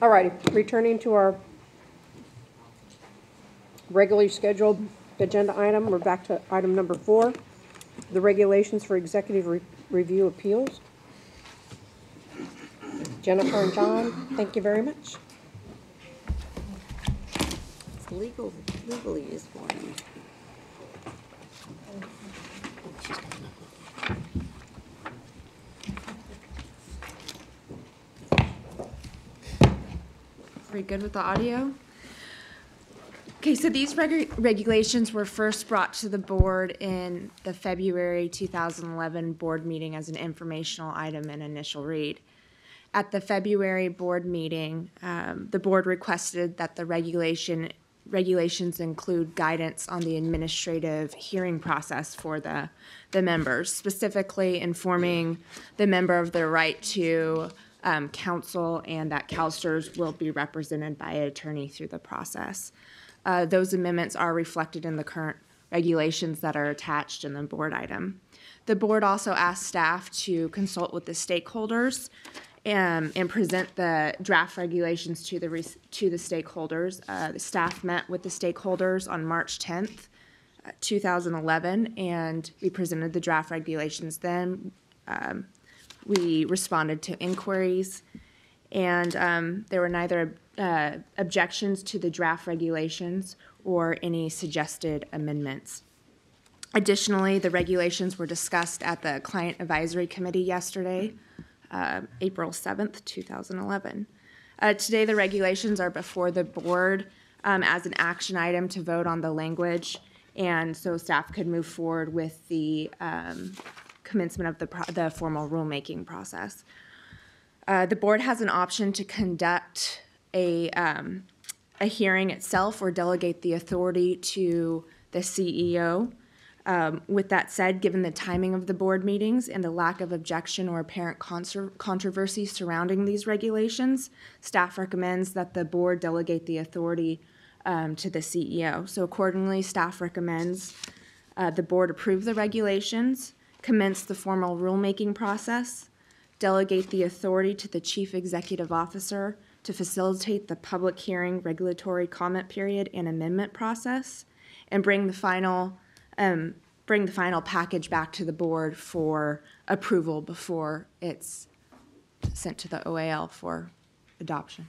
All righty, returning to our regularly scheduled agenda item, we're back to item number 4, the regulations for executive review appeals. Jennifer and John, thank you very much. It's legally is one. Are we good with the audio? Okay, so these regulations were first brought to the board in the February 2011 board meeting as an informational item and initial read. At the February board meeting, the board requested that the regulations include guidance on the administrative hearing process for the members, specifically informing the member of their right to counsel and that CalSTRS will be represented by an attorney through the process. Those amendments are reflected in the current regulations that are attached in the board item. The board also asked staff to consult with the stakeholders and present the draft regulations to the stakeholders. The staff met with the stakeholders on March 10th, 2011, and we presented the draft regulations then. We responded to inquiries, and there were neither objections to the draft regulations or any suggested amendments. Additionally, the regulations were discussed at the Client Advisory Committee yesterday, April 7th, 2011. Today, the regulations are before the board as an action item to vote on the language, and so staff could move forward with the commencement of the formal rulemaking process. The board has an option to conduct a hearing itself or delegate the authority to the CEO. With that said, given the timing of the board meetings and the lack of objection or apparent controversy surrounding these regulations, staff recommends that the board delegate the authority to the CEO. So accordingly, staff recommends the board approve the regulations, commence the formal rulemaking process, delegate the authority to the Chief Executive Officer to facilitate the public hearing, regulatory comment period, and amendment process, and bring the final package back to the board for approval before it's sent to the OAL for adoption.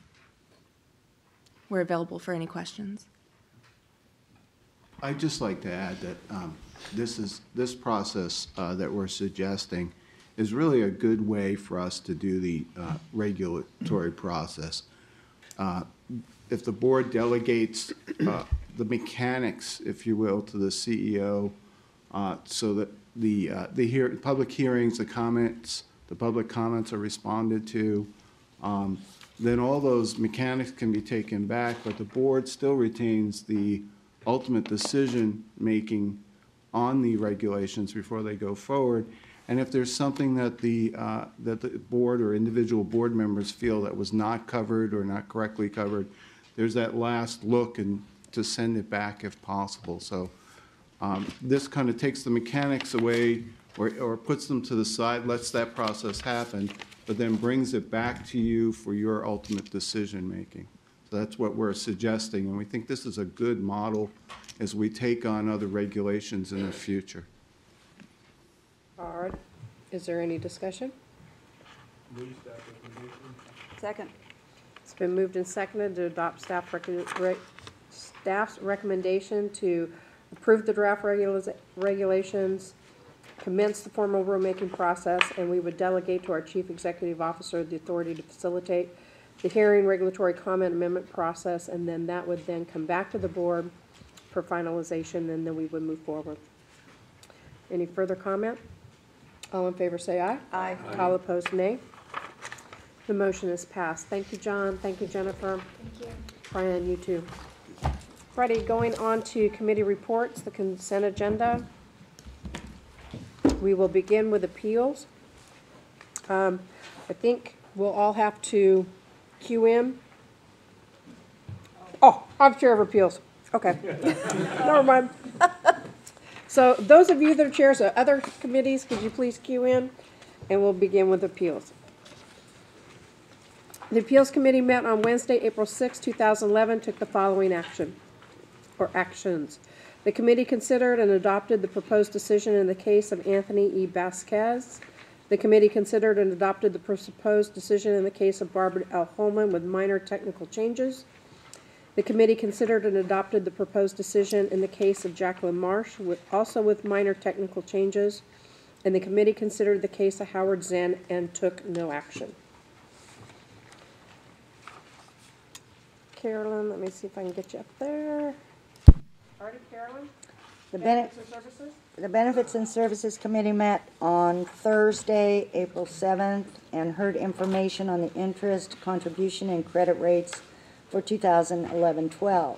We're available for any questions. I'd just like to add that this process that we're suggesting is really a good way for us to do the regulatory process. If the board delegates the mechanics, if you will, to the CEO, so that the public hearings, the public comments are responded to, then all those mechanics can be taken back, but the board still retains the ultimate decision-making on the regulations before they go forward. And if there's something that the board or individual board members feel that was not covered or not correctly covered, there's that last look and to send it back if possible. So this kind of takes the mechanics away or puts them to the side, lets that process happen, but then brings it back to you for your ultimate decision-making. So that's what we're suggesting, and we think this is a good model as we take on other regulations in the future. All right, is there any discussion? Second. It's been moved and seconded to adopt staff's recommendation to approve the draft regulations, commence the formal rulemaking process, and we would delegate to our Chief Executive Officer the authority to facilitate the hearing, regulatory comment amendment process, and then that would then come back to the board for finalization, and then we would move forward. Any further comment? All in favor say aye. Aye. All opposed, nay. The motion is passed. Thank you, John. Thank you, Jennifer. Thank you. Brian, you too. Friday, going on to committee reports, the consent agenda. We will begin with appeals. I think we'll all have to queue in. Oh, I'm chair of appeals. Okay. Never mind. So those of you that are chairs of other committees, could you please queue in? And we'll begin with appeals. The Appeals Committee met on Wednesday, April 6, 2011, took the following actions. The committee considered and adopted the proposed decision in the case of Anthony E. Vasquez. The committee considered and adopted the proposed decision in the case of Barbara L. Holman with minor technical changes. The committee considered and adopted the proposed decision in the case of Jacqueline Marsh, also with minor technical changes. And the committee considered the case of Howard Zen and took no action. Carolyn, let me see if I can get you up there. Alrighty, Carolyn? The Benefits and Services? The Benefits and Services Committee met on Thursday, April 7th, and heard information on the interest, contribution, and credit rates for 2011-12.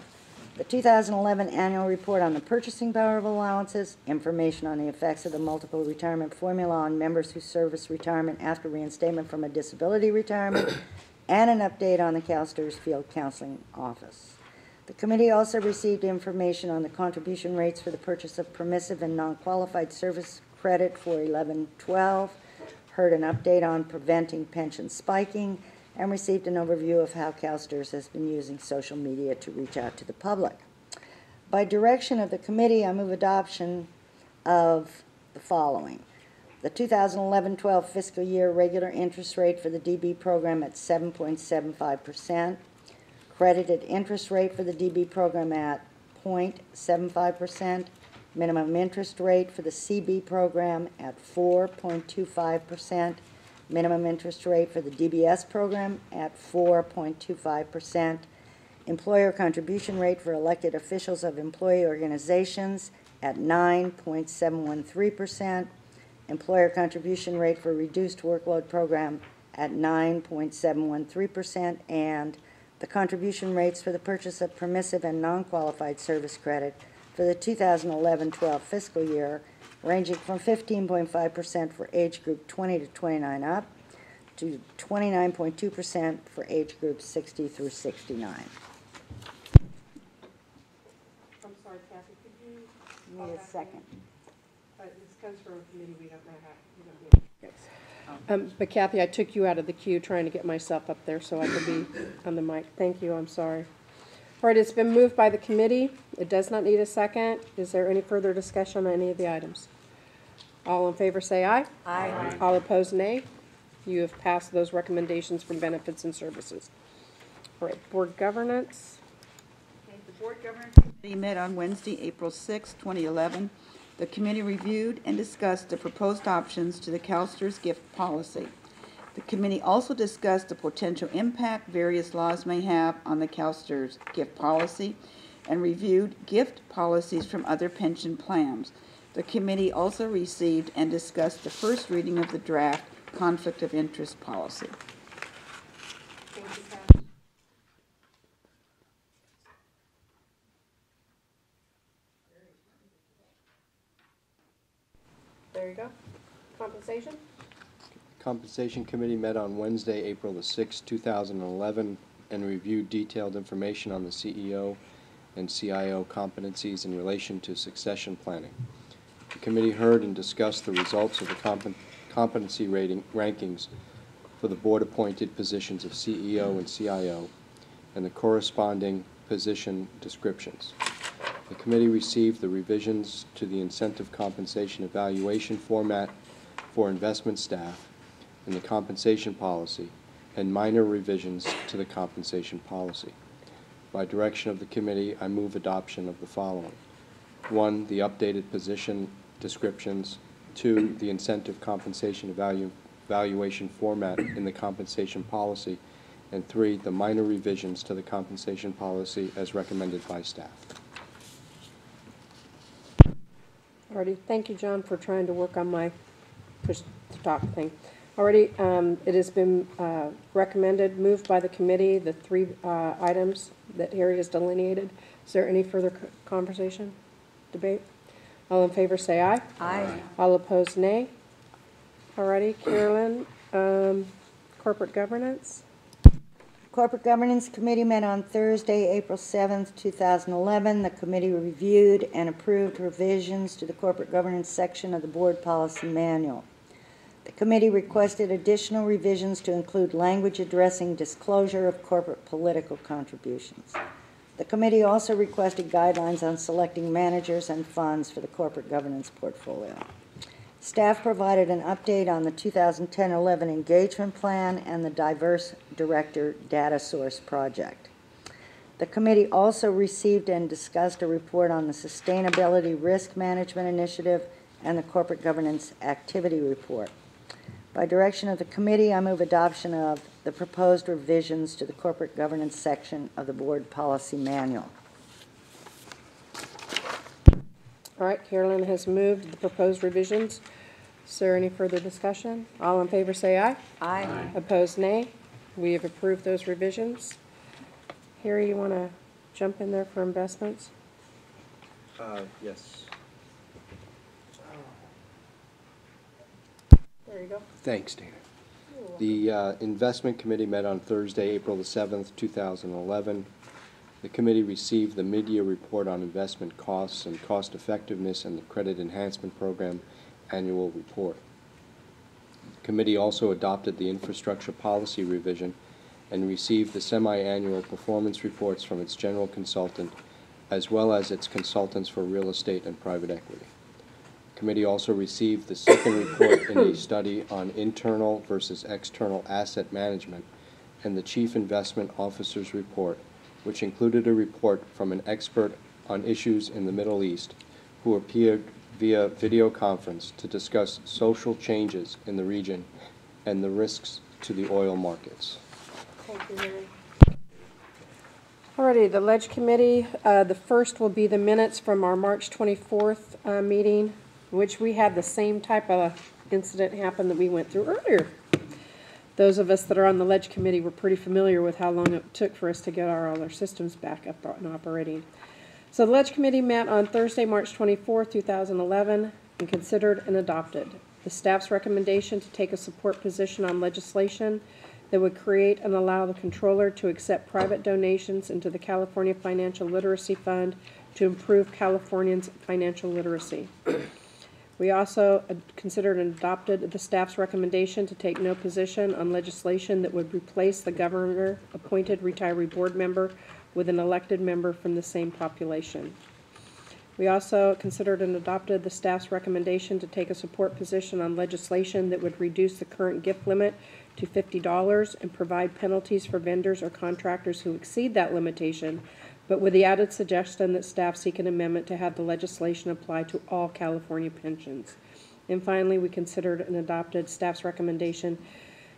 The 2011 annual report on the purchasing power of allowances, information on the effects of the multiple retirement formula on members who service retirement after reinstatement from a disability retirement, and an update on the CalSTRS Field Counseling Office. The committee also received information on the contribution rates for the purchase of permissive and non-qualified service credit for 11-12, heard an update on preventing pension spiking, and received an overview of how CalSTRS has been using social media to reach out to the public. By direction of the committee, I move adoption of the following. The 2011-12 fiscal year regular interest rate for the DB program at 7.75%, credited interest rate for the DB program at 0.75%, minimum interest rate for the CB program at 4.25%, minimum interest rate for the DBS program at 4.25%, employer contribution rate for elected officials of employee organizations at 9.713%, employer contribution rate for reduced workload program at 9.713%, and the contribution rates for the purchase of permissive and non-qualified service credit for the 2011-12 fiscal year, ranging from 15.5% for age group 20 to 29 up to 29.2% for age group 60 through 69. I'm sorry, Kathy, could you? Need a second. This comes from a committee we don't know how. But Kathy, I took you out of the queue trying to get myself up there so I could be on the mic. Thank you, I'm sorry. All right, it's been moved by the committee. It does not need a second. Is there any further discussion on any of the items? All in favor say aye. Aye. All opposed, nay. You have passed those recommendations from Benefits and Services. All right, Board Governance. Okay, the Board Governance Committee met on Wednesday, April 6, 2011. The committee reviewed and discussed the proposed options to the CalSTRS gift policy. The committee also discussed the potential impact various laws may have on the CalSTRS gift policy and reviewed gift policies from other pension plans. The committee also received and discussed the first reading of the draft conflict of interest policy. There you go. Compensation? Compensation Committee met on Wednesday, April the 6th, 2011, and reviewed detailed information on the CEO and CIO competencies in relation to succession planning. The committee heard and discussed the results of the competency rankings for the board-appointed positions of CEO and CIO and the corresponding position descriptions. The committee received the revisions to the incentive compensation evaluation format for investment staff and the compensation policy, and minor revisions to the compensation policy. By direction of the committee, I move adoption of the following. 1, the updated position descriptions. 2, the incentive compensation evaluation format in the compensation policy. And 3, the minor revisions to the compensation policy as recommended by staff. Alrighty, thank you, John, for trying to work on my push-to-talk thing. Already, it has been recommended, moved by the committee, the 3 items that Harry has delineated. Is there any further conversation, debate? All in favor say aye. Aye. All opposed, nay. Alrighty, Carolyn, corporate governance. Corporate Governance Committee met on Thursday, April 7th, 2011. The committee reviewed and approved revisions to the corporate governance section of the board policy manual. The committee requested additional revisions to include language addressing disclosure of corporate political contributions. The committee also requested guidelines on selecting managers and funds for the corporate governance portfolio. Staff provided an update on the 2010-11 engagement plan and the diverse director data source project. The committee also received and discussed a report on the Sustainability Risk Management Initiative and the Corporate Governance Activity Report. By direction of the committee, I move adoption of the proposed revisions to the corporate governance section of the board policy manual. All right, Carolyn has moved the proposed revisions. Is there any further discussion? All in favor say aye. Aye. Opposed, nay. We have approved those revisions. Harry, you want to jump in there for investments? Yes. There you go. Thanks, Dana. The Investment Committee met on Thursday, April the 7th, 2011. The committee received the mid-year report on investment costs and cost effectiveness and the Credit Enhancement Program annual report. The committee also adopted the infrastructure policy revision and received the semi-annual performance reports from its general consultant as well as its consultants for real estate and private equity. The committee also received the second report in a study on internal versus external asset management and the Chief Investment Officer's report, which included a report from an expert on issues in the Middle East who appeared via video conference to discuss social changes in the region and the risks to the oil markets. Thank you, Harry. Alrighty, the Ledge Committee, the first will be the minutes from our March 24th meeting, which we had the same type of incident happen that we went through earlier. Those of us that are on the Ledge Committee were pretty familiar with how long it took for us to get all our systems back up and operating. So the Ledge Committee met on Thursday, March 24, 2011, and considered and adopted the staff's recommendation to take a support position on legislation that would create and allow the controller to accept private donations into the California Financial Literacy Fund to improve Californians' financial literacy. We also considered and adopted the staff's recommendation to take no position on legislation that would replace the governor-appointed retiree board member with an elected member from the same population. We also considered and adopted the staff's recommendation to take a support position on legislation that would reduce the current gift limit to $50 and provide penalties for vendors or contractors who exceed that limitation, but with the added suggestion that staff seek an amendment to have the legislation apply to all California pensions. And finally, we considered and adopted staff's recommendation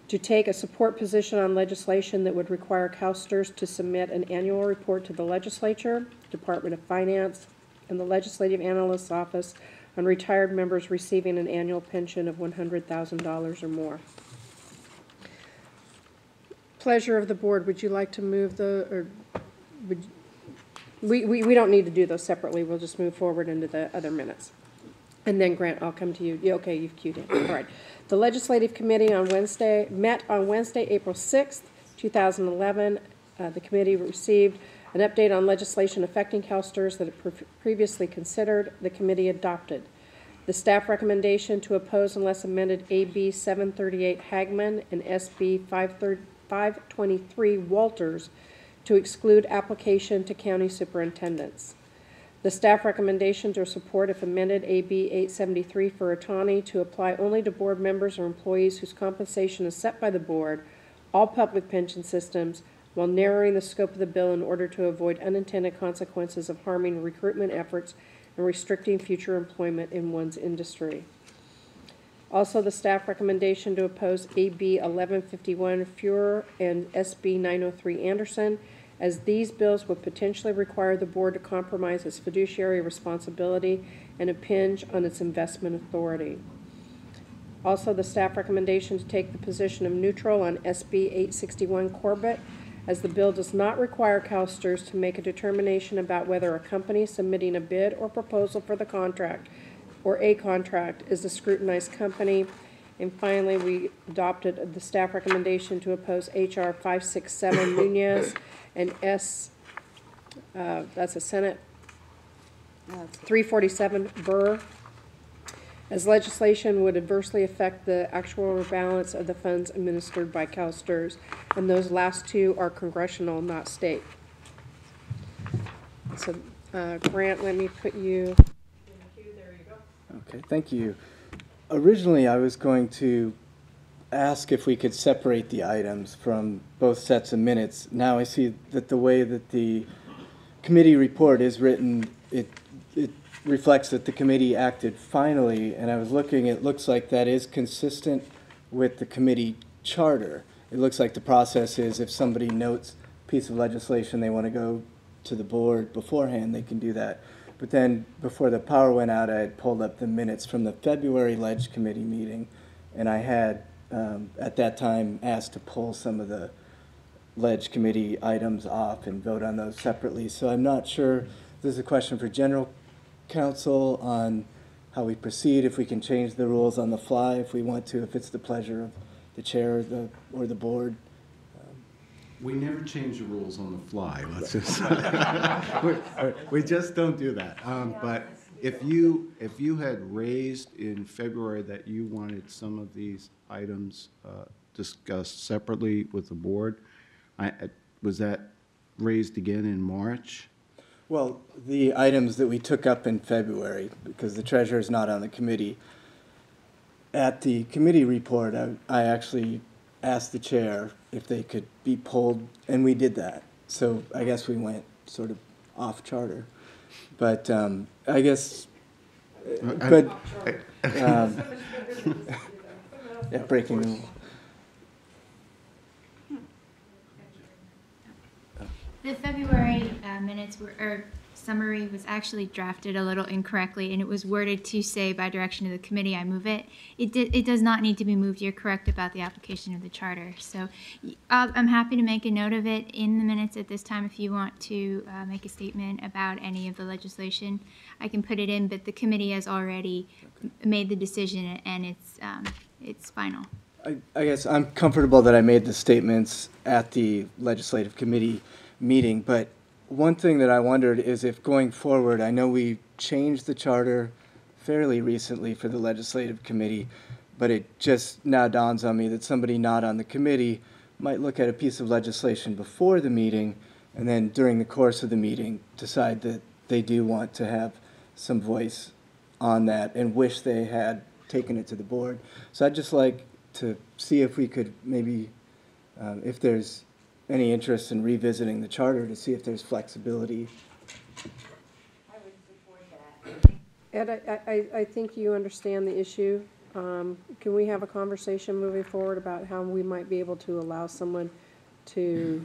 to take a support position on legislation that would require CalSTRS to submit an annual report to the legislature, Department of Finance, and the Legislative Analyst's Office on retired members receiving an annual pension of $100,000 or more. Pleasure of the board. Would you like to move we don't need to do those separately. We'll just move forward into the other minutes. And then, Grant, I'll come to you. Yeah, okay, you've queued in. All right. The Legislative Committee met on Wednesday, April 6th, 2011. The committee received an update on legislation affecting CalSTRS that it previously considered. The committee adopted the staff recommendation to oppose unless amended AB 738 Hagman and SB 523 Walters to exclude application to county superintendents. The staff recommendation to support if amended AB 873 for Otani to apply only to board members or employees whose compensation is set by the board, all public pension systems, while narrowing the scope of the bill in order to avoid unintended consequences of harming recruitment efforts and restricting future employment in one's industry. Also, the staff recommendation to oppose AB 1151 Fuhrer and SB 903 Anderson, as these bills would potentially require the board to compromise its fiduciary responsibility and impinge on its investment authority. Also, the staff recommendation to take the position of neutral on SB 861 Corbett, as the bill does not require CalSTRS to make a determination about whether a company submitting a bid or proposal for the contract or a contract is a scrutinized company. And finally, we adopted the staff recommendation to oppose HR 567 Nunez and that's a Senate 347 Burr, as legislation would adversely affect the actual balance of the funds administered by CalSTRS. And those last two are congressional, not state. So, Grant, let me put you in the queue. There you go. Okay, thank you. Originally, I was going to ask if we could separate the items from both sets of minutes. Now I see that the way that the committee report is written, it reflects that the committee acted finally, and I was looking, it looks like that is consistent with the committee charter. It looks like the process is if somebody notes a piece of legislation they want to go to the board beforehand, they can do that. But then before the power went out, I had pulled up the minutes from the February Ledge Committee meeting, and I had at that time asked to pull some of the Ledge Committee items off and vote on those separately. So I'm not sure, this is a question for General Counsel on how we proceed, if we can change the rules on the fly if we want to, if it's the pleasure of the chair or the board. We never change the rules on the fly. Let's just we just don't do that. But if you had raised in February that you wanted some of these items discussed separately with the board, was that raised again in March? Well, the items that we took up in February, because the treasurer is not on the committee, at the committee report, I actually asked the chair if they could be pulled, and we did that. So I guess we went sort of off charter. But I guess, but, yeah, breaking the rule. The February minutes or summary was actually drafted a little incorrectly, and it was worded to say by direction of the committee, I move it. It does not need to be moved. You're correct about the application of the charter. So I'm happy to make a note of it in the minutes at this time. If you want to make a statement about any of the legislation, I can put it in, but the committee has already made the decision, and it's final. I guess I'm comfortable that I made the statements at the legislative committee meeting, but one thing that I wondered is if going forward, I know we changed the charter fairly recently for the legislative committee, but it just now dawns on me that somebody not on the committee might look at a piece of legislation before the meeting and then during the course of the meeting decide that they do want to have some voice on that and wish they had taken it to the board. So I'd just like to see if we could maybe, if there's any interest in revisiting the charter to see if there's flexibility. I would support that. Ed, I think you understand the issue. Can we have a conversation moving forward about how we might be able to allow someone to?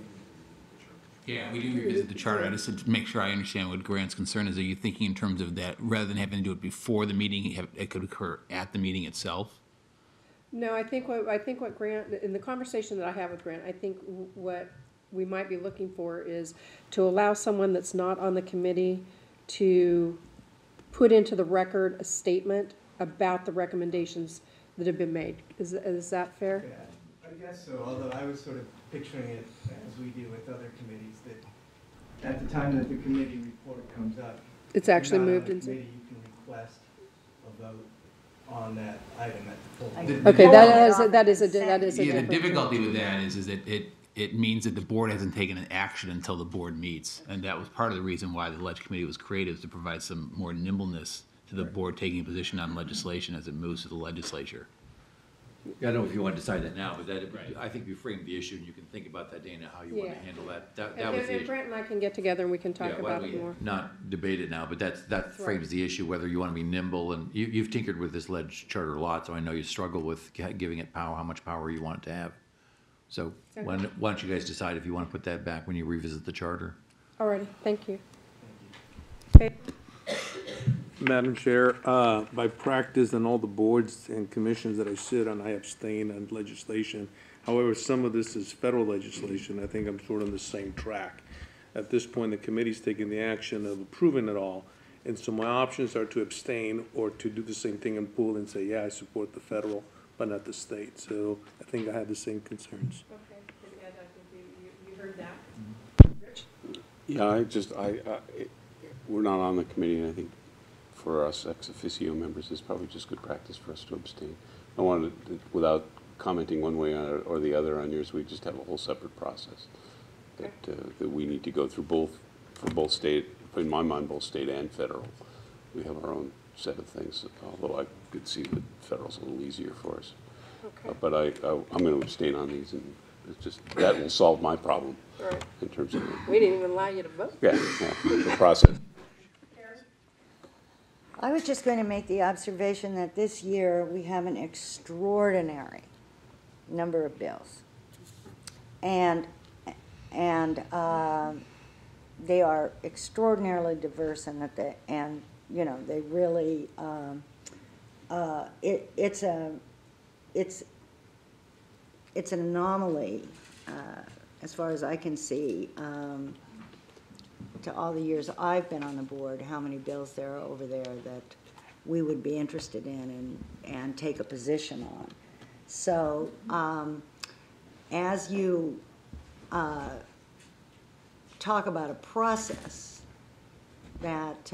Yeah, we do revisit the charter. I just to make sure I understand what Grant's concern is. Are you thinking in terms of that, rather than having to do it before the meeting, it could occur at the meeting itself? No, I think what Grant, in the conversation that I have with Grant, I think what we might be looking for is to allow someone that's not on the committee to put into the record a statement about the recommendations that have been made. Is that fair? Yeah, I guess so, although I was sort of picturing it as we do with other committees, that at the time that the committee report comes up, It's actually you're not on moved the into. committee, you can request a vote on that item at the full. Okay, that is a Yeah, the different. difficulty with that is that it means that the board hasn't taken an action until the board meets. And that was part of the reason why the Ledge Committee was created, is to provide some more nimbleness to the board taking a position on legislation as it moves to the legislature. Yeah, I don't know if you want to decide that now, but that, I think you framed the issue, and you can think about that, Dana, how you want to Yeah. handle that. That was the And issue. Grant and I can get together and we can talk Yeah, why about don't it we more. not debate it now, but that right. frames the issue, whether you want to be nimble, and you've tinkered with this ledge charter a lot, so I know you struggle with giving it power, how much power you want it to have. So why don't you guys decide if you want to put that back when you revisit the charter? Alrighty, thank you. Okay. Madam Chair, by practice on all the boards and commissions that I sit on, I abstain on legislation. However, some of this is federal legislation. I think I'm sort of on the same track. At this point, the committee's taking the action of approving it all. And so my options are to abstain or to do the same thing and pull and say, yeah, I support the federal, but not the state. So I think I have the same concerns. Okay, Ed, I think you heard that. Yeah, we're not on the committee, and I think for us ex officio members, it's probably just good practice for us to abstain. I wanted, without commenting one way or the other on yours, we just have a whole separate process that we need to go through for both state, in my mind, both state and federal. We have our own set of things, although I could see that federal's a little easier for us. Okay. But I'm going to abstain on these, and it's just, that will solve my problem Right. in terms of, We didn't even allow you to vote. yeah, the process. I was just going to make the observation that this year we have an extraordinary number of bills. And they are extraordinarily diverse, and you know, they really, it's an anomaly, as far as I can see, to all the years I've been on the board, how many bills there are over there that we would be interested in and take a position on. So as you talk about a process that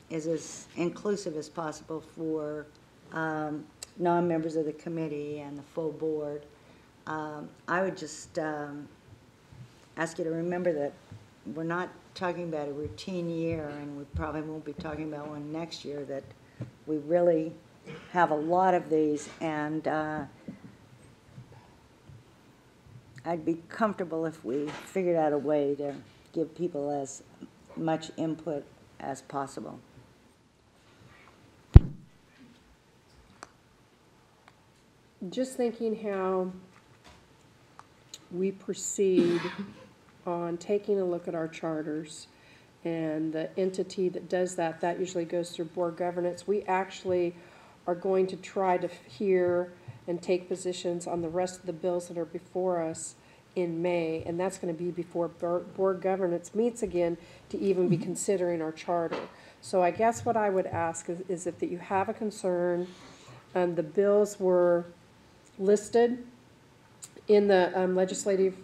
is as inclusive as possible for non-members of the committee and the full board, I would just ask you to remember that we're not talking about a routine year, and we probably won't be talking about one next year, that we really have a lot of these, and I'd be comfortable if we figured out a way to give people as much input as possible. Just thinking how we proceed on taking a look at our charters, and the entity that does that usually goes through board governance. We actually are going to try to hear and take positions on the rest of the bills that are before us in May, and that's going to be before board governance meets again to even be considering our charter. So I guess what I would ask is if that you have a concern, the bills were listed in the legislative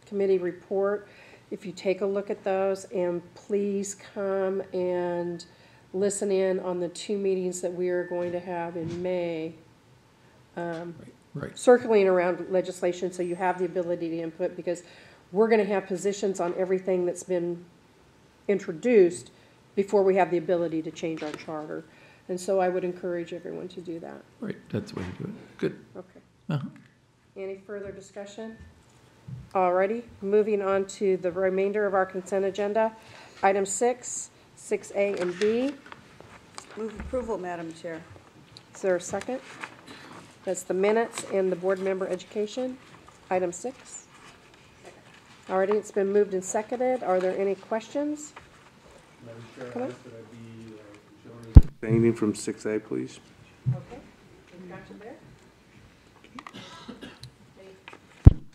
committee report. If you take a look at those, and please come and listen in on the 2 meetings that we are going to have in May, Right. circling around legislation, so you have the ability to input, because we're going to have positions on everything that's been introduced before we have the ability to change our charter. And so I would encourage everyone to do that. Right, that's the way to do it. Good. Okay. Uh-huh. Any further discussion? Alrighty, moving on to the remainder of our consent agenda. Item 6, 6A and B. Move approval, Madam Chair. Is there a second? That's the minutes and the board member education. Item 6. Alrighty, it's been moved and seconded. Are there any questions? Madam Chair, Come on. I ask that I be shown as abstaining from 6A, please. Okay, we've got you there.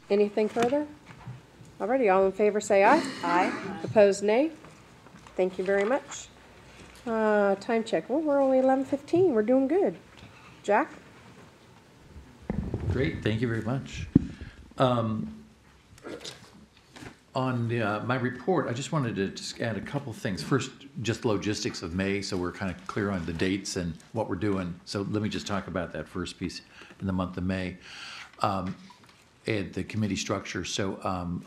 Anything further? Alrighty, all in favor say aye. Aye. Opposed, nay. Thank you very much. Time check. Well, we're only 11:15. We're doing good. Jack? Great, thank you very much. On my report, I just wanted to just add a couple things. First, just logistics of May, so we're kind of clear on the dates and what we're doing. So let me just talk about that first piece in the month of May. And the committee structure. So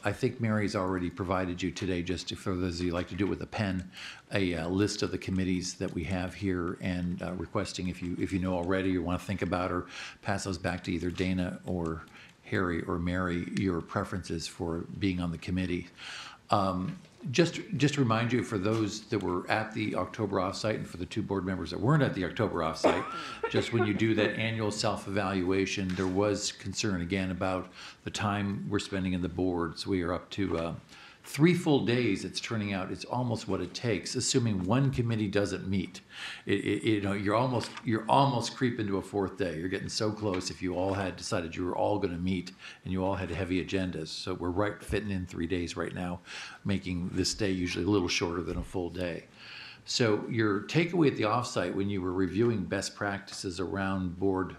I think Mary's already provided you today, just for those of you who like to do it with a pen, a list of the committees that we have here, and requesting if you know already or want to think about or pass those back to either Dana or Harry or Mary, your preferences for being on the committee. Just to remind you, for those that were at the October offsite, and for the 2 board members that weren't at the October offsite, just when you do that annual self-evaluation, there was concern again about the time we're spending in the boards. We are up to 3 full days. It's turning out it's almost what it takes, assuming one committee doesn't meet. You know, you're almost creeping to a 4th day. You're getting so close if you all had decided you were all going to meet and you all had heavy agendas. So we're right fitting in 3 days right now, making this day usually a little shorter than a full day. So your takeaway at the offsite when you were reviewing best practices around board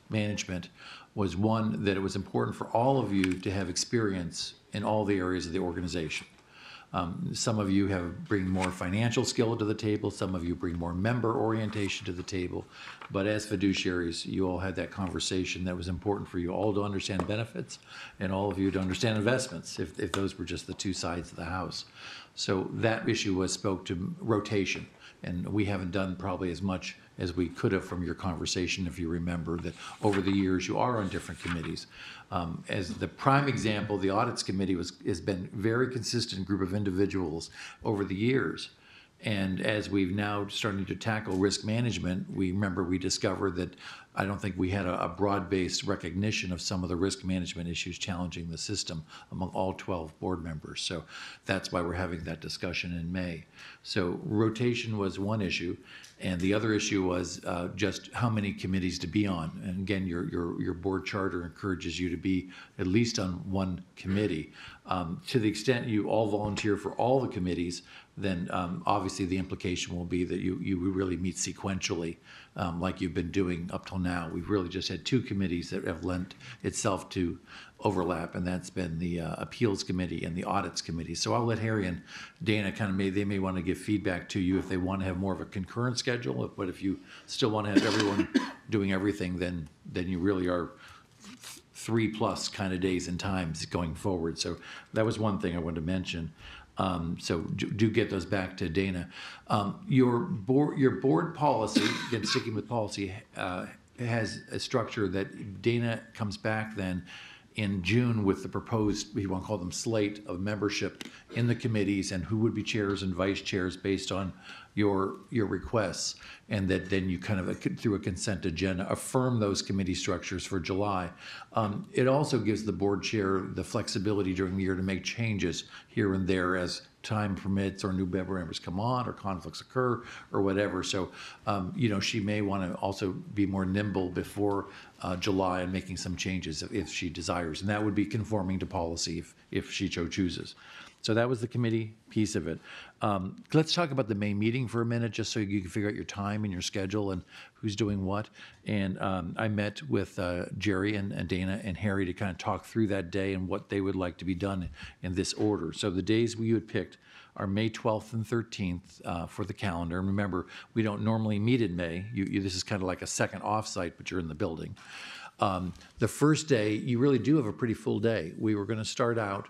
management was, one, that it was important for all of you to have experience in all the areas of the organization. Some of you bring more financial skill to the table, some of you bring more member orientation to the table. But as fiduciaries, you all had that conversation that was important for you all to understand benefits and all of you to understand investments, if those were just the two sides of the house. So that issue spoke to rotation, and we haven't done probably as much as we could have from your conversation, if you remember that over the years you are on different committees. As the prime example, the Audits Committee has been a very consistent group of individuals over the years. And as we've now starting to tackle risk management, we discovered that I don't think we had a broad-based recognition of some of the risk management issues challenging the system among all 12 board members. So that's why we're having that discussion in May. So rotation was one issue, and the other issue was just how many committees to be on. And again, your board charter encourages you to be at least on one committee. To the extent you all volunteer for all the committees, then obviously the implication will be that you really meet sequentially, like you've been doing up till now. We've really just had two committees that have lent itself to overlap, and that's been the Appeals Committee and the Audits Committee. So I'll let Harry and Dana they may want to give feedback to you if they want to have more of a concurrent schedule, but if you still want to have everyone doing everything, then you really are 3+ kind of days and times going forward. So that was one thing I wanted to mention. So do get those back to Dana. Your board policy, again sticking with policy, has a structure that Dana comes back then in June with the proposed, we want to call them slate of membership in the committees and who would be chairs and vice chairs based on your requests, and that then you kind of, through a consent agenda, affirm those committee structures for July. It also gives the board chair the flexibility during the year to make changes here and there as time permits, or new members come on, or conflicts occur, or whatever. So, she may want to also be more nimble before July and making some changes if she desires, and that would be conforming to policy if she so chooses. So that was the committee piece of it. Let's talk about the May meeting for a minute, just so you can figure out your time and your schedule and who's doing what. And I met with Jerry and Dana and Harry to kind of talk through that day and what they would like to be done in this order. So the days we had picked are May 12th and 13th for the calendar. And remember, we don't normally meet in May. This is kind of like a second offsite, but you're in the building. The first day, you really do have a pretty full day. We were going to start out,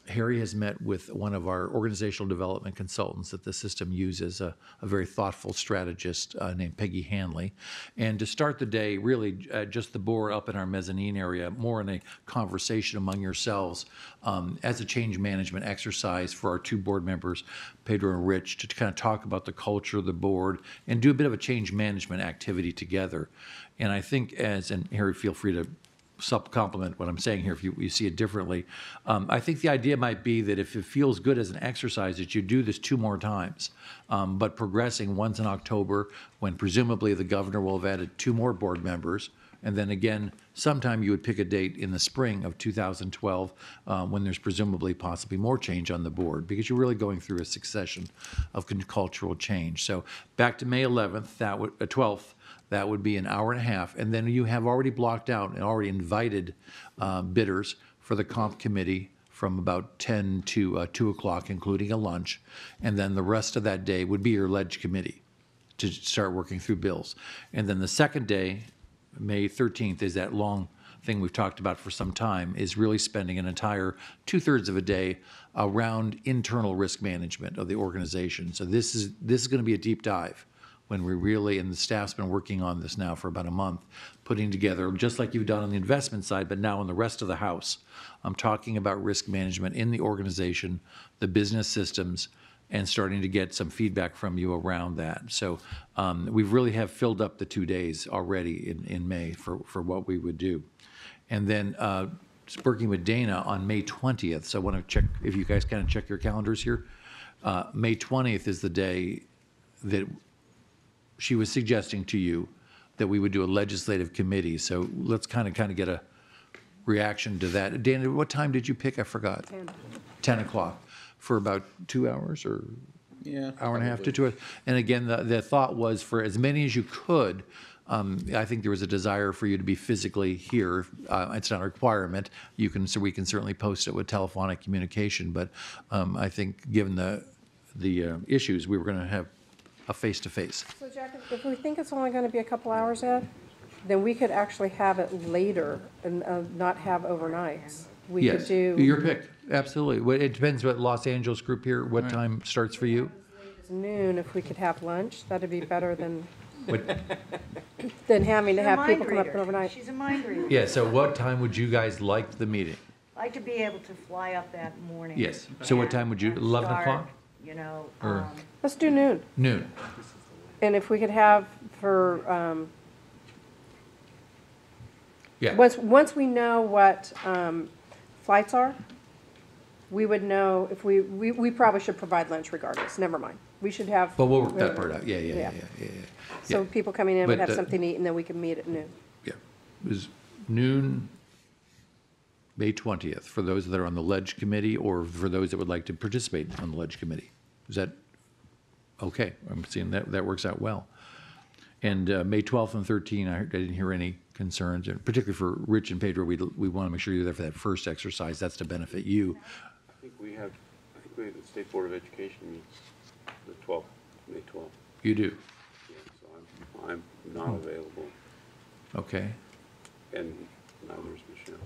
Harry has met with one of our organizational development consultants that the system uses, a very thoughtful strategist named Peggy Hanley. And to start the day, really just the board up in our mezzanine area, more in a conversation among yourselves as a change management exercise for our two board members, Pedro and Rich, to kind of talk about the culture of the board and do a bit of a change management activity together. And I think and Harry, feel free to compliment what I'm saying here if you see it differently. I think the idea might be that if it feels good as an exercise, that you do this 2 more times, but progressing once in October, when presumably the governor will have added 2 more board members, and then again, sometime you would pick a date in the spring of 2012 when there's presumably possibly more change on the board, because you're really going through a succession of cultural change. So back to May 11th, 12th, that would be an hour and a half, and then you have already blocked out and already invited bidders for the comp committee from about 10 to 2 o'clock, including a lunch, and then the rest of that day would be your ledge committee to start working through bills. And then the second day, May 13th, is that long thing we've talked about for some time, is really spending an entire 2/3 of a day around internal risk management of the organization. So this is going to be a deep dive, when we really, and the staff's been working on this now for about a month, putting together, just like you've done on the investment side, but now in the rest of the house. I'm talking about risk management in the organization, the business systems, and starting to get some feedback from you around that. So we really have filled up the 2 days already in May for what we would do. And then working with Dana on May 20th, so I want to check, if you guys kind of check your calendars here. May 20th is the day that she was suggesting to you that we would do a legislative committee. So let's kind of get a reaction to that. Dana, what time did you pick? I forgot. 10 o'clock for about 2 hours, or hour and a half to 2 hours. And again, the thought was for as many as you could, I think there was a desire for you to be physically here. It's not a requirement. So we can certainly post it with telephonic communication, but I think given the issues, we were going to have a face-to-face. So Jack, if we think it's only gonna be a couple hours, Ed, then we could actually have it later and not have overnights. We could Yes, do your pick, absolutely. It depends what Los Angeles group here, what time starts for you? noon if we could have lunch. That'd be better than What- having to She's a have people mind come up reader. overnight. She's a mind reader. Yeah, so what time would you guys like the meeting? Like to be able to fly up that morning. Yes. So what and- time would you, and 11 start, o'clock? You know, Or- Let's do noon. Noon. And if we could have for, Yeah. once we know what flights are, we would know if we probably should provide lunch regardless. Never mind. We should have. But we'll work that part out. Yeah. Yeah. Yeah. So people coming in would But, have something to eat and then we can meet at noon. Yeah. It was noon, May 20th, for those that are on the Ledge Committee or for those that would like to participate on the Ledge Committee. Is that okay? I'm seeing that works out well. And May 12th and 13th, I didn't hear any concerns, and particularly for Rich and Pedro, we want to make sure you're there for that first exercise. That's to benefit you. I think we have the State Board of Education meets the 12th, May 12th. You do? Yeah, so I'm not available, Okay. and neither is Michelle.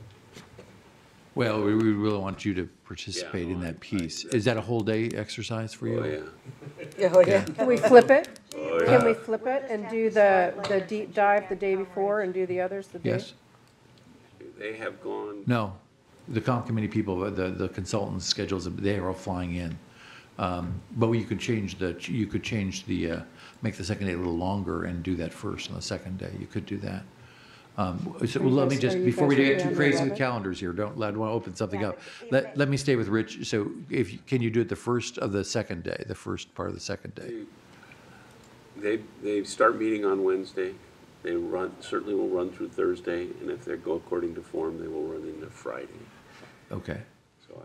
Well, we really want you to participate Yeah, in no, that piece. Is that a whole day exercise for you? Oh, yeah. Oh, yeah. Can we flip it? Oh, Can we yeah. flip it and do the deep dive the day before and do the others the day? Yes? They have gone. No. The comp committee people, the consultants' schedules, they are all flying in. But you could change make the second day a little longer and do that first on the second day. You could do that. So let me just, Are you before we guys get okay too on the crazy with 11th? calendars here, I don't want to open something up. Yeah, Let me stay with Rich. So can you do it the first of the second day, the first part of the second day? They start meeting on Wednesday. They certainly will run through Thursday, and if they go according to form, they will run into Friday. Okay. So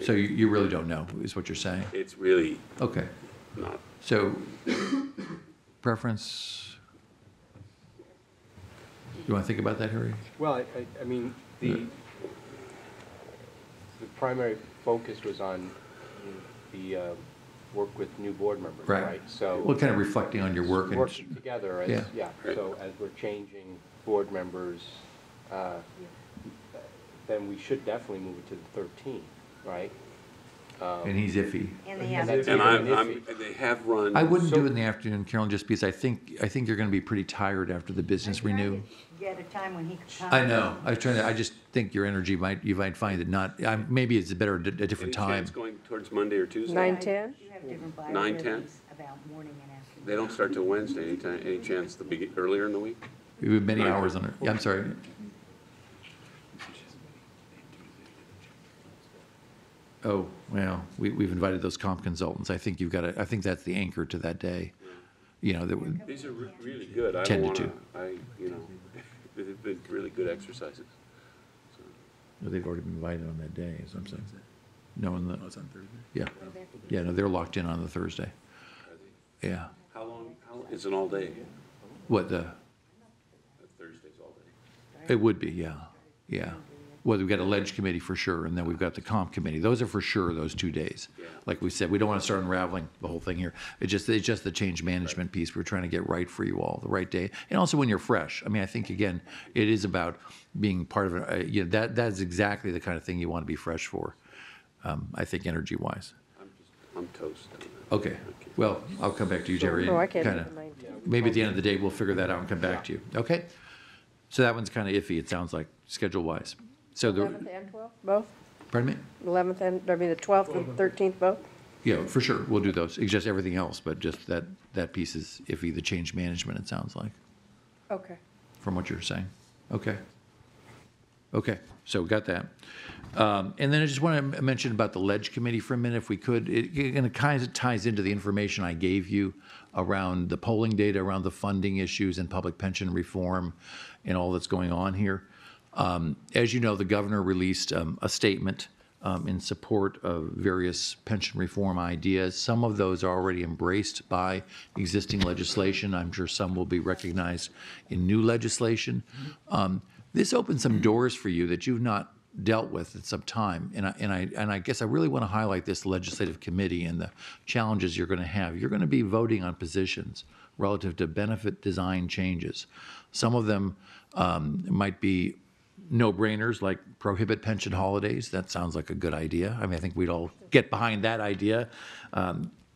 So you really don't know, is what you're saying? it's really Okay. not. So preference? You want to think about that, Harry? Well, I mean, the primary focus was on the work with new board members, Right. right? So. Well, kind of reflecting on your work and. Working together as, Yeah. yeah, so as we're changing board members, then we should definitely move it to the 13th, right? And he's iffy. In the And afternoon. that's And even iffy. they have run. I wouldn't do So- it in the afternoon, Carolyn, just because I think you're going to be pretty tired after the business renew. Get a time when he could come. I know. I just think your energy you might find it not, maybe it's better at a different Any time. chance going towards Monday or Tuesday? 9:10? You have different 9:10? biographies about morning and afternoon. They don't start till Wednesday. Any chance earlier in the week? We have many hours on it. Yeah, I'm sorry. Oh, well, we've invited those comp consultants. I think I think that's the anchor to that day. You know, These are really good. I 10 don't to wanna, they've been really good exercises. they've already been invited on that day, is what I'm saying. No, it's on Thursday? Yeah. Yeah, no, they're locked in on the Thursday. Yeah. How long, is it all day? What, Thursday's all day. it would be, yeah, yeah. Well, we've got a ledge committee for sure, and then we've got the comp committee. Those are for sure, those 2 days. Yeah. Like we said, we don't want to start unraveling the whole thing here. It's just the change management piece. We're trying to get right for you all, the right day. And also when you're fresh. I mean, I think, again, it is about being part of it. That's exactly the kind of thing you want to be fresh for, I think, energy-wise. I'm toast. Okay, well, I'll come back to you, Jerry. Oh, I can't do kinda- the 19th. Maybe at the end of the day, we'll figure that out and come back to you, okay? So that one's kind of iffy, it sounds like, schedule-wise. So 11th and 12th, both? pardon me? 11th and, the 12th and 13th, both? Yeah, for sure, we'll do those. It's just everything else, but just that piece is iffy, the change management, it sounds like, Okay. from what you're saying. Okay. Okay, so we got that. And then I just want to mention about the Ledge Committee for a minute, if we could. It kind of ties into the information I gave you around the polling data, around the funding issues and public pension reform and all that's going on here. As you know, the governor released a statement in support of various pension reform ideas. Some of those are already embraced by existing legislation. I'm sure some will be recognized in new legislation. This opens some doors for you that you've not dealt with in some time. And I guess I really want to highlight this legislative committee and the challenges you're going to have. You're going to be voting on positions relative to benefit design changes. Some of them might be no-brainers, like prohibit pension holidays. That sounds like a good idea. I mean, I think we'd all get behind that idea.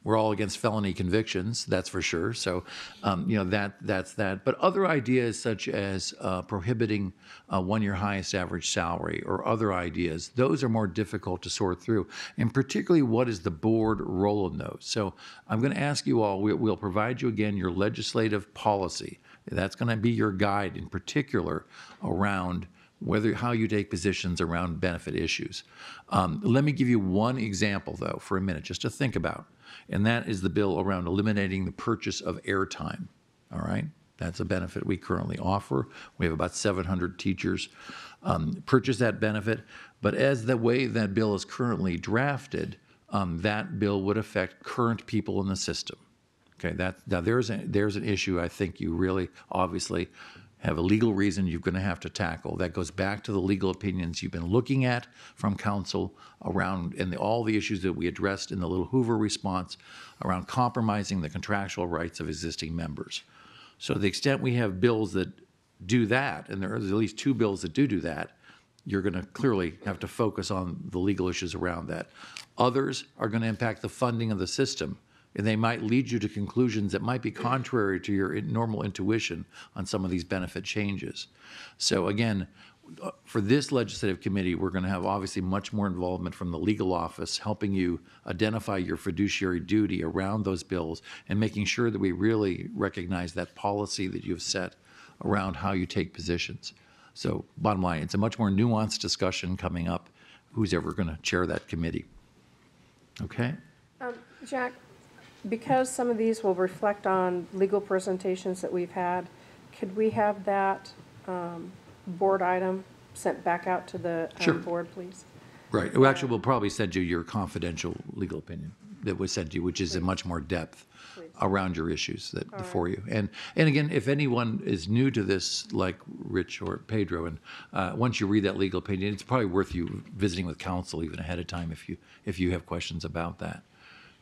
We're all against felony convictions, that's for sure. So, that's that. But other ideas such as prohibiting 1 year highest average salary or other ideas, those are more difficult to sort through. And particularly, what is the board role in those? So I'm going to ask you all, we'll provide you again your legislative policy. That's going to be your guide in particular around how you take positions around benefit issues. Let me give you one example, though, for a minute, just to think about, and that is the bill around eliminating the purchase of airtime, all right? That's a benefit we currently offer. We have about 700 teachers purchase that benefit, but as the way that bill is currently drafted, that bill would affect current people in the system. Okay, now there's an issue I think you really obviously have a legal reason you're going to have to tackle. That goes back to the legal opinions you've been looking at from counsel around, and all the issues that we addressed in the Little Hoover response around compromising the contractual rights of existing members. So to the extent we have bills that do that, and there are at least 2 bills that do that, you're going to clearly have to focus on the legal issues around that. Others are going to impact the funding of the system, and they might lead you to conclusions that might be contrary to your normal intuition on some of these benefit changes. So again, for this legislative committee, we're going to have obviously much more involvement from the legal office, helping you identify your fiduciary duty around those bills and making sure that we really recognize that policy that you've set around how you take positions. So bottom line, it's a much more nuanced discussion coming up, who's ever going to chair that committee. Okay? Jack, because some of these will reflect on legal presentations that we've had, could we have that board item sent back out to the Sure. board, please? Right. Well, actually, we'll probably send you your confidential legal opinion that was sent to you, which is in much more depth around your issues that before you. And again, if anyone is new to this, like Rich or Pedro, and once you read that legal opinion, it's probably worth you visiting with counsel even ahead of time if you have questions about that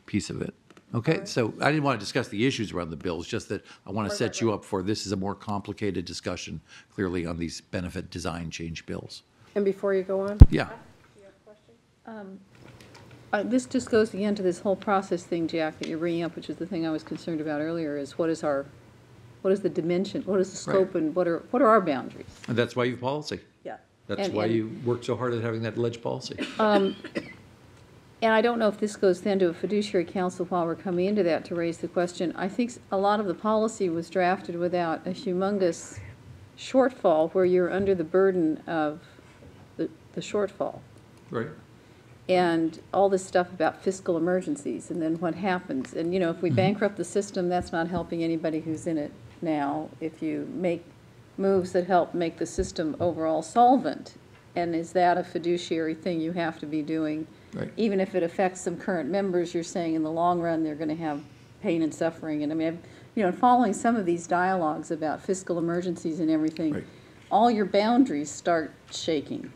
piece of it. Okay, so I didn't want to discuss the issues around the bills, just that I want to set you up for this is a more complicated discussion, clearly, on these benefit design change bills. And before you go on? Yeah. This just goes again to this whole process thing, Jack, that you're bringing up, which is the thing I was concerned about earlier, is what is the dimension, what is the scope, Right. and what are our boundaries? And that's why you have policy. Yeah. That's why you worked so hard at having that ledge policy. And I don't know if this goes then to a fiduciary council while we're coming into that to raise the question. I think a lot of the policy was drafted without a humongous shortfall where you're under the burden of the shortfall. Right. And all this stuff about fiscal emergencies and then what happens. And, if we bankrupt the system, that's not helping anybody who's in it now. If you make moves that help make the system overall solvent, and is that a fiduciary thing you have to be doing? Right. Even if it affects some current members, you're saying in the long run they're going to have pain and suffering. And I mean, following some of these dialogues about fiscal emergencies and everything, Right. all your boundaries start shaking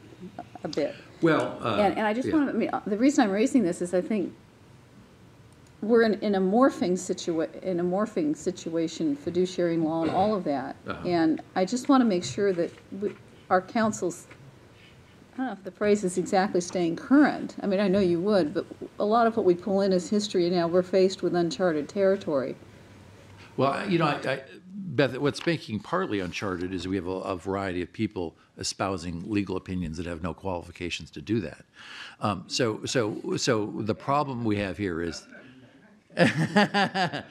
a bit. Well, And I just want to, the reason I'm raising this is I think we're in a morphing situation, fiduciary law and all of that. And I just want to make sure that our council's, I don't know if the phrase is exactly staying current. I mean, I know you would, but a lot of what we pull in is history, and now we're faced with uncharted territory. Well, Beth, what's making partly uncharted is we have a variety of people espousing legal opinions that have no qualifications to do that. So the problem we have here is, I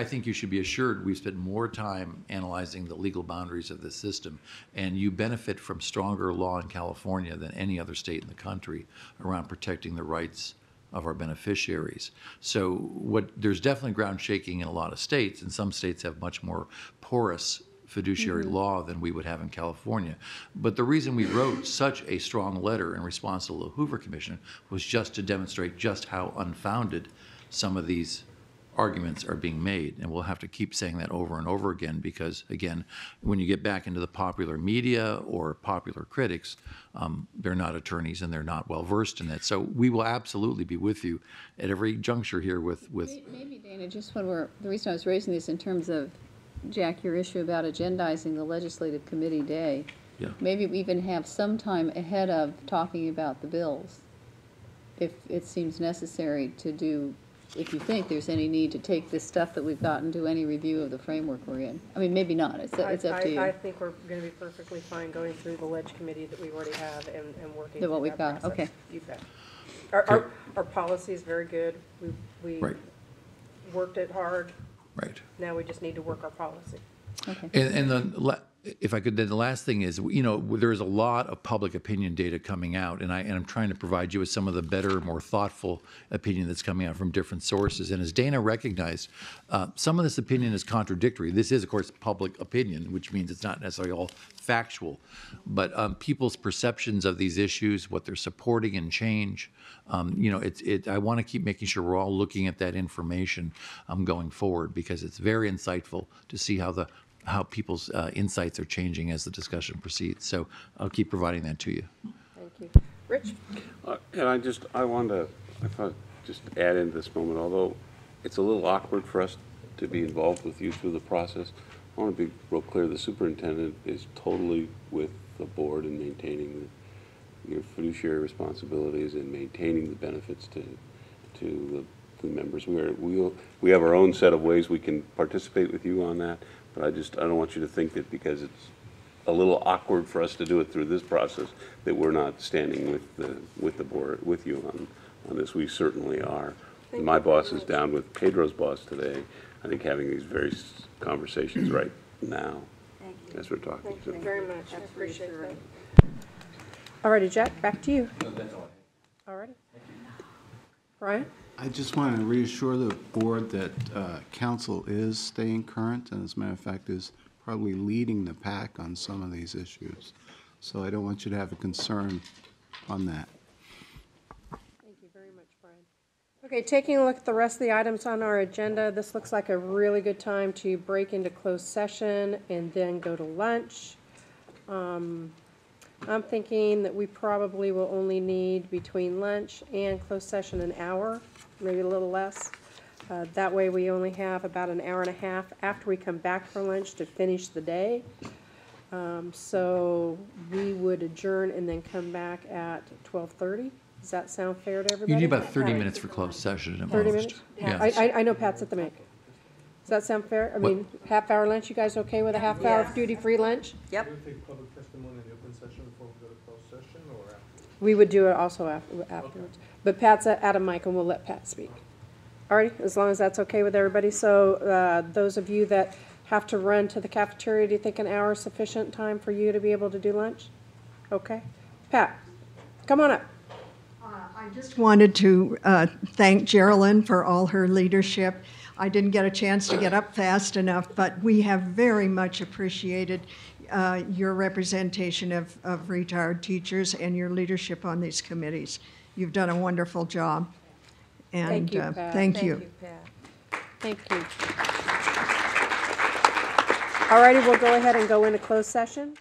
think you should be assured we've spent more time analyzing the legal boundaries of the system, and you benefit from stronger law in California than any other state in the country around protecting the rights of our beneficiaries. So there's definitely ground shaking in a lot of states, and some states have much more porous fiduciary law than we would have in California. But the reason we wrote such a strong letter in response to the Hoover Commission was just to demonstrate just how unfounded some of these arguments are being made. And we'll have to keep saying that over and over again because, again, when you get back into the popular media or popular critics, they're not attorneys and they're not well-versed in it. So we will absolutely be with you at every juncture here with Maybe, Dana, just when the reason I was raising this in terms of, Jack, your issue about agendizing the legislative committee day, Yeah. maybe we even have some time ahead of talking about the bills, if it seems necessary to do, if you think there's any need to take this stuff that we've got and do any review of the framework we're in. I mean, maybe not, it's up to you. I think we're gonna be perfectly fine going through the ledge committee that we already have and working The through what we've that got, process. okay. You bet. Our policy is very good. We Right. worked it hard. right. Now we just need to work our policy. Okay. And if I could, then the last thing is, there's a lot of public opinion data coming out, and I'm trying to provide you with some of the better, more thoughtful opinion that's coming out from different sources. And as Dana recognized, some of this opinion is contradictory. This is, of course, public opinion, which means it's not necessarily all factual. But people's perceptions of these issues, what they're supporting and change, I want to keep making sure we're all looking at that information going forward because it's very insightful to see how people's insights are changing as the discussion proceeds. So I'll keep providing that to you. Thank you. Rich? And I wanted to just add into this moment, although it's a little awkward for us to be involved with you through the process, I want to be real clear, the superintendent is totally with the board in maintaining your fiduciary responsibilities and maintaining the benefits to the members. We have our own set of ways we can participate with you on that, but I don't want you to think that because it's a little awkward for us to do it through this process that we're not standing with the board, with you on this. We certainly are. My boss is down with Pedro's boss today, I think, having these very conversations right now as we're talking. Thank you very much. I appreciate that. All righty, Jack, back to you. All righty. Brian? I just want to reassure the board that council is staying current, and as a matter of fact, is probably leading the pack on some of these issues. So I don't want you to have a concern on that. Thank you very much, Brian. Okay, taking a look at the rest of the items on our agenda, this looks like a really good time to break into closed session and then go to lunch. I'm thinking that we probably will only need between lunch and closed session an hour, maybe a little less. That way we only have about an hour and a half after we come back from lunch to finish the day. So we would adjourn and then come back at 12:30. Does that sound fair to everybody? You need about 30 minutes for closed session at 30 most. minutes? Yeah. I know Pat's at the mic. Does that sound fair? I mean, half-hour lunch, you guys okay with a half-hour duty-free lunch? Yep. Do we take public testimony in the open session before we go to closed session, or after? We would do it also afterwards. But Pat's at a mic and we'll let Pat speak. All right, as long as that's okay with everybody. So those of you that have to run to the cafeteria, do you think an hour is sufficient time for you to be able to do lunch? Okay. Pat, come on up. I just wanted to thank Geraldine for all her leadership. I didn't get a chance to get up fast enough, but we have very much appreciated your representation of retired teachers and your leadership on these committees. You've done a wonderful job. And Thank you, Pat. thank you. Thank you. All righty, we'll go ahead and go into closed session.